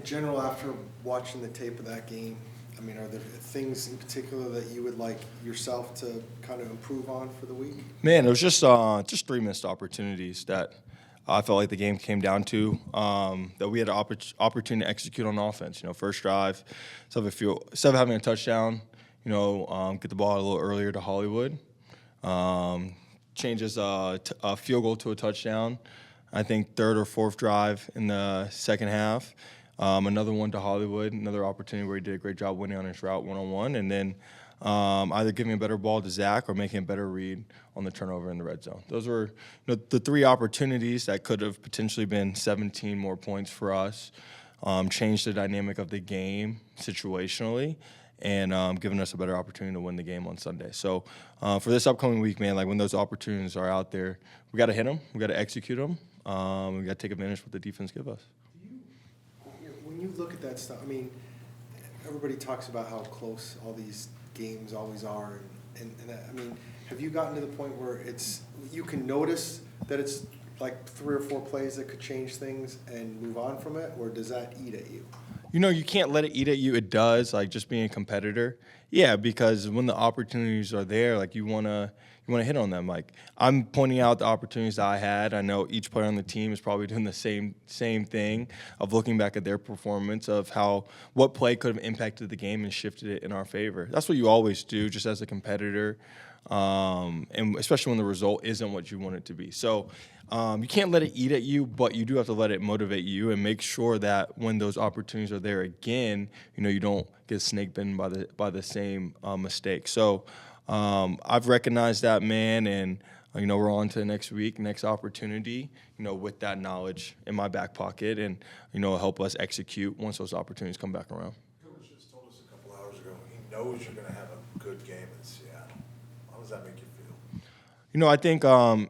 in general, after watching the tape of that game, I mean, are there things in particular that you would like yourself to kind of improve on for the week? Man, it was just three missed opportunities that I felt like the game came down to, that we had an opportunity to execute on offense. First drive, instead of having a touchdown, get the ball a little earlier to Hollywood, changes a field goal to a touchdown. I think third or fourth drive in the second half, another one to Hollywood, another opportunity where he did a great job winning on his route one-on-one, and then either giving a better ball to Zach or making a better read on the turnover in the red zone. Those were the three opportunities that could have potentially been 17 more points for us, changed the dynamic of the game situationally, and given us a better opportunity to win the game on Sunday. So for this upcoming week, man, like when those opportunities are out there, we got to hit them, we got to execute them, we got to take advantage of what the defense give us. When you look at that stuff, I mean, everybody talks about how close all these games always are, and I mean, have you gotten to the point where you can notice that it's like 3 or 4 plays that could change things and move on from it, or does that eat at you? You can't let it eat at you. It does, like just being a competitor. Yeah, because when the opportunities are there, like you wanna hit on them. Like I'm pointing out the opportunities that I had. I know each player on the team is probably doing the same thing of looking back at their performance of what play could have impacted the game and shifted it in our favor. That's what you always do, just as a competitor, and especially when the result isn't what you want it to be. So you can't let it eat at you, but you do have to let it motivate you and make sure that when those opportunities are there again, you don't get snake bitten by the same mistake. So I've recognized that, man, and we're on to the next week, next opportunity, with that knowledge in my back pocket, and help us execute once those opportunities come back around. Coach just told us a couple hours ago he knows you're going to have a good game in Seattle. How does that make you feel? I think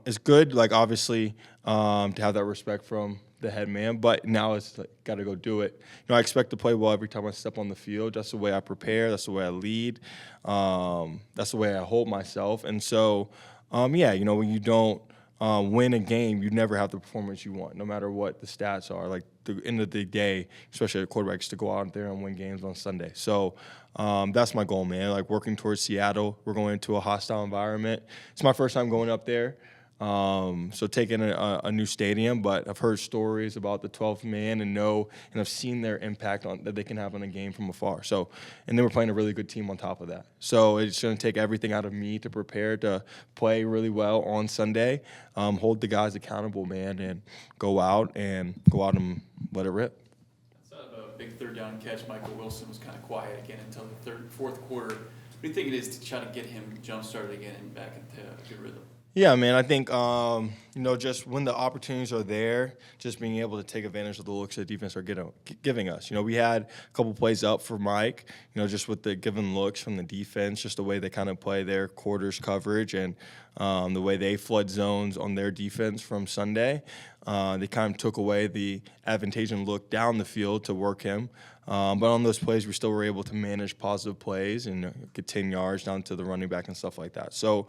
it's good, like obviously, to have that respect from the head man, but now it's like, got to go do it. I expect to play well every time I step on the field. That's the way I prepare. That's the way I lead. That's the way I hold myself. And so, when you don't win a game, you never have the performance you want, no matter what the stats are. Like the end of the day, especially at quarterbacks, to go out there and win games on Sunday. So that's my goal, man. Like working towards Seattle, we're going into a hostile environment. It's my first time going up there. So taking a new stadium, but I've heard stories about the 12th man and I've seen their impact that they can have on a game from afar. So, and then we're playing a really good team on top of that. So it's going to take everything out of me to prepare to play really well on Sunday, hold the guys accountable, man, and go out and let it rip. Outside of a big third down catch, Michael Wilson was kind of quiet again until the fourth quarter. What do you think it is to try to get him jump-started again and back into a good rhythm? Yeah, man, I think, just when the opportunities are there, just being able to take advantage of the looks the defense are giving us. We had a couple plays up for Mike, just with the given looks from the defense, just the way they kind of play their quarters coverage and the way they flood zones on their defense from Sunday. They kind of took away the advantageous look down the field to work him. But on those plays, we still were able to manage positive plays and get 10 yards down to the running back and stuff like that. So,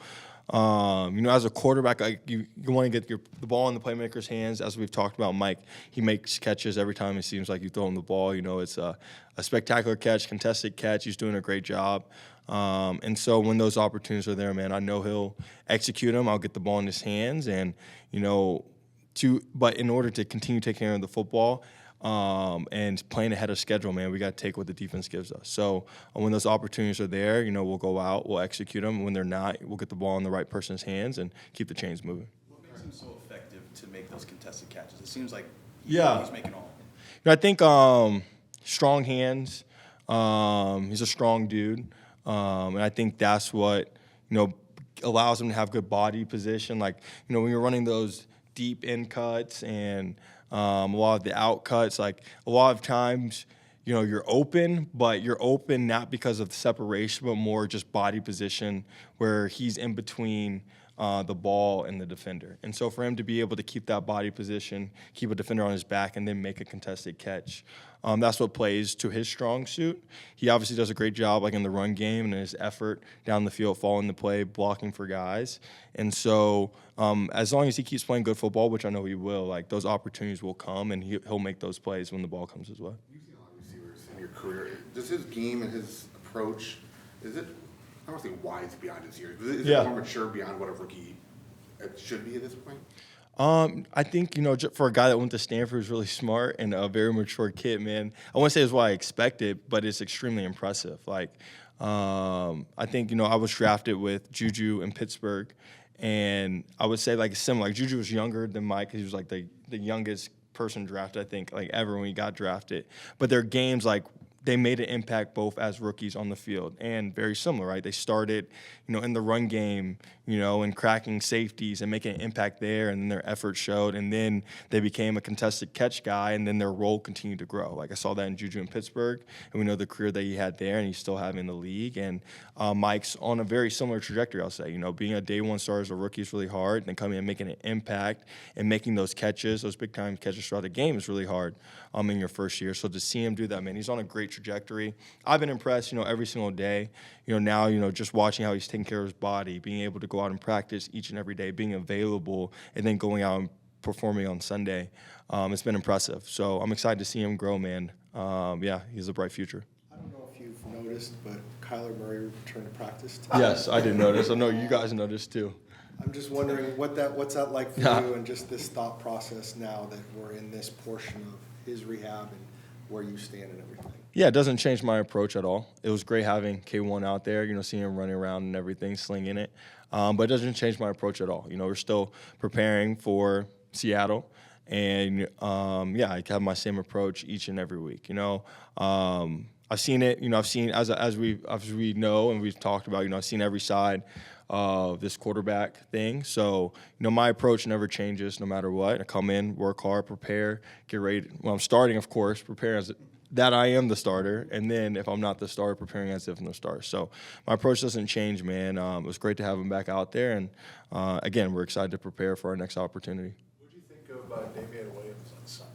as a quarterback, you want to get the ball in the playmaker's hands. As we've talked about, Mike, he makes catches every time it seems like you throw him the ball. It's a spectacular catch, contested catch. He's doing a great job. And so when those opportunities are there, man, I know he'll execute them. I'll get the ball in his hands. And, but in order to continue taking care of the football, and playing ahead of schedule, man, we got to take what the defense gives us. So when those opportunities are there, we'll go out, we'll execute them. When they're not, we'll get the ball in the right person's hands and keep the chains moving. What makes him so effective to make those contested catches? It seems like he's making all of them. I think strong hands. He's a strong dude, and I think that's what allows him to have good body position. Like when you're running those deep in cuts and a lot of the out cuts, like a lot of times, you're open, but you're open not because of the separation, but more just body position where he's in between the ball and the defender. And so for him to be able to keep that body position, keep a defender on his back, and then make a contested catch, that's what plays to his strong suit. He obviously does a great job like in the run game and his effort down the field, following the play, blocking for guys. And so as long as he keeps playing good football, which I know he will, like those opportunities will come, and he'll make those plays when the ball comes his way. You've seen a lot of receivers in your career. Does his game and his approach, is it, I don't want to say wise beyond his years, but is it more mature beyond what a rookie should be at this point? I think, for a guy that went to Stanford, who's really smart and a very mature kid, man, I wouldn't say it's what I expected, but it's extremely impressive. Like, I think, I was drafted with Juju in Pittsburgh, and I would say, like, similar. Like, Juju was younger than Mike. He was, like, the youngest person drafted, I think, like, ever when he got drafted. But their games, like, they made an impact both as rookies on the field and very similar, right? They started, in the run game, and cracking safeties and making an impact there, and then their effort showed, and then they became a contested catch guy, and then their role continued to grow. Like I saw that in Juju in Pittsburgh, and we know the career that he had there, and he's still having the league. And Mike's on a very similar trajectory, I'll say. Being a day one star as a rookie is really hard, and then coming and making an impact and making those catches, those big time catches throughout the game is really hard in your first year. So to see him do that, man, he's on a great trajectory. I've been impressed, every single day. Now, just watching how he's taking care of his body, being able to go out and practice each and every day, being available, and then going out and performing on Sunday. It's been impressive. So I'm excited to see him grow, man. He has a bright future. I don't know if you've noticed, but Kyler Murray returned to practice today. Yes, I did notice. I know you guys noticed too. I'm just wondering what's that like for you, and just this thought process now that we're in this portion of his rehab and where you stand and everything. Yeah, it doesn't change my approach at all. It was great having K1 out there, seeing him running around and everything, slinging it. But it doesn't change my approach at all. We're still preparing for Seattle. And, I have my same approach each and every week. I've seen it. I've seen, as we know and we've talked about, I've seen every side of this quarterback thing. So, my approach never changes no matter what. I come in, work hard, prepare, get ready. Well, I'm starting, of course, prepare as that I am the starter. And then if I'm not the starter, preparing as if I'm the starter. So my approach doesn't change, man. It was great to have him back out there. And, again, we're excited to prepare for our next opportunity. What do you think of Damian Williams on Sunday?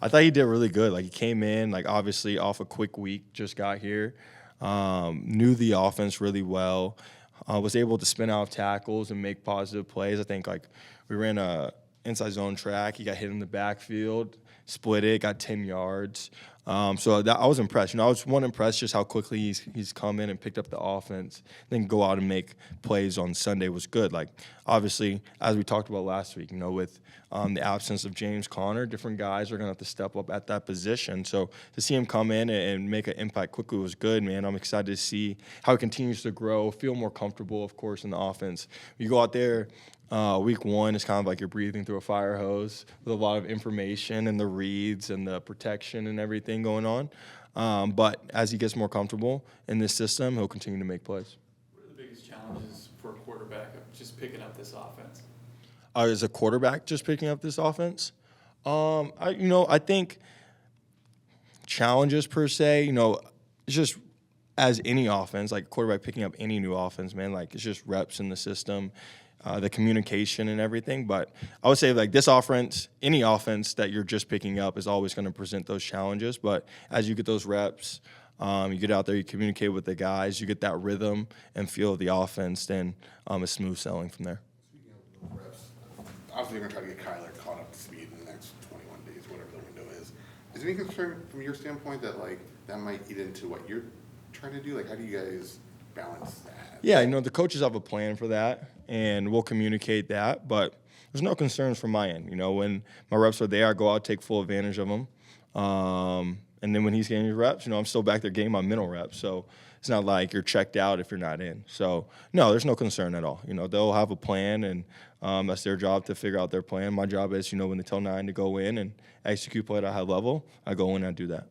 I thought he did really good. Like, he came in, like, obviously off a quick week, just got here, knew the offense really well, was able to spin out tackles and make positive plays. I think, like, we ran a inside zone track. He got hit in the backfield, split it, got 10 yards. So I was impressed. I was impressed just how quickly he's come in and picked up the offense. Then go out and make plays on Sunday was good. Like, obviously, as we talked about last week, with the absence of James Conner, different guys are going to have to step up at that position. So to see him come in and make an impact quickly was good, man. I'm excited to see how he continues to grow, feel more comfortable, of course, in the offense. You go out there, week one is kind of like you're breathing through a fire hose with a lot of information and the reads and the protection and everything going on. But as he gets more comfortable in this system, he'll continue to make plays. What are the biggest challenges for a quarterback of just picking up this offense? As a quarterback just picking up this offense? I think challenges per se, it's just as any offense, like quarterback picking up any new offense, man, like it's just reps in the system. The communication and everything. But I would say, like, this offense, any offense that you're just picking up is always going to present those challenges. But as you get those reps, you get out there, you communicate with the guys, you get that rhythm and feel of the offense, then it's smooth sailing from there. Speaking of those reps, obviously you're going to try to get Kyler caught up to speed in the next 21 days, whatever the window is. Is there any concern from your standpoint that, like, that might eat into what you're trying to do? Like, how do you guys balance that? Yeah, the coaches have a plan for that, and we'll communicate that. But there's no concerns from my end. When my reps are there, I go out, take full advantage of them. And then when he's getting his reps, I'm still back there getting my mental reps. So it's not like you're checked out if you're not in. So, no, there's no concern at all. They'll have a plan, and that's their job to figure out their plan. My job is, when they tell 9 to go in and execute play at a high level, I go in and I do that.